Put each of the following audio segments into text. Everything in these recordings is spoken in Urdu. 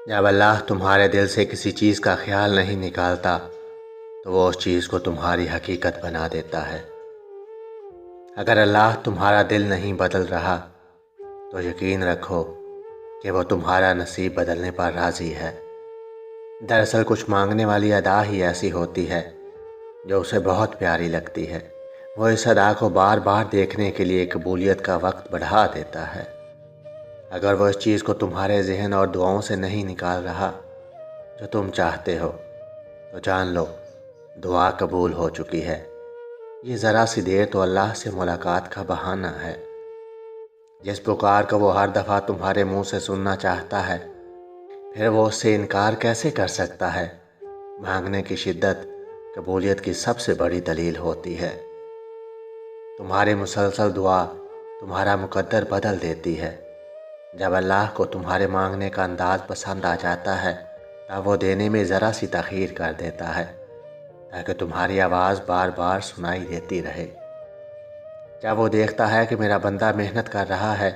جب اللہ تمہارے دل سے کسی چیز کا خیال نہیں نکالتا تو وہ اس چیز کو تمہاری حقیقت بنا دیتا ہے۔ اگر اللہ تمہارا دل نہیں بدل رہا تو یقین رکھو کہ وہ تمہارا نصیب بدلنے پر راضی ہے۔ دراصل کچھ مانگنے والی ادا ہی ایسی ہوتی ہے جو اسے بہت پیاری لگتی ہے۔ وہ اس ادا کو بار بار دیکھنے کے لیے قبولیت کا وقت بڑھا دیتا ہے۔ اگر وہ اس چیز کو تمہارے ذہن اور دعاؤں سے نہیں نکال رہا جو تم چاہتے ہو تو جان لو دعا قبول ہو چکی ہے۔ یہ ذرا سی دیر تو اللہ سے ملاقات کا بہانہ ہے۔ جس پکار کو وہ ہر دفعہ تمہارے منہ سے سننا چاہتا ہے پھر وہ اس سے انکار کیسے کر سکتا ہے؟ مانگنے کی شدت قبولیت کی سب سے بڑی دلیل ہوتی ہے۔ تمہاری مسلسل دعا تمہارا مقدر بدل دیتی ہے۔ جب اللہ کو تمہارے مانگنے کا انداز پسند آ جاتا ہے تب وہ دینے میں ذرا سی تاخیر کر دیتا ہے تاکہ تمہاری آواز بار بار سنائی دیتی رہے۔ جب وہ دیکھتا ہے کہ میرا بندہ محنت کر رہا ہے،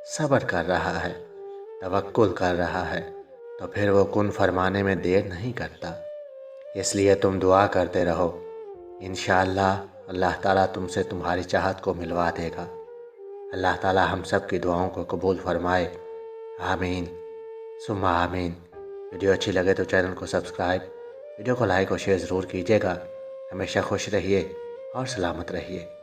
صبر کر رہا ہے، توکل کر رہا ہے تو پھر وہ کن فرمانے میں دیر نہیں کرتا۔ اس لیے تم دعا کرتے رہو، انشاءاللہ اللہ تعالیٰ تم سے تمہاری چاہت کو ملوا دے گا۔ اللہ تعالیٰ ہم سب کی دعاؤں کو قبول فرمائے، آمین ثم آمین۔ ویڈیو اچھی لگے تو چینل کو سبسکرائب، ویڈیو کو لائک اور شیئر ضرور کیجیے گا۔ ہمیشہ خوش رہیے اور سلامت رہیے۔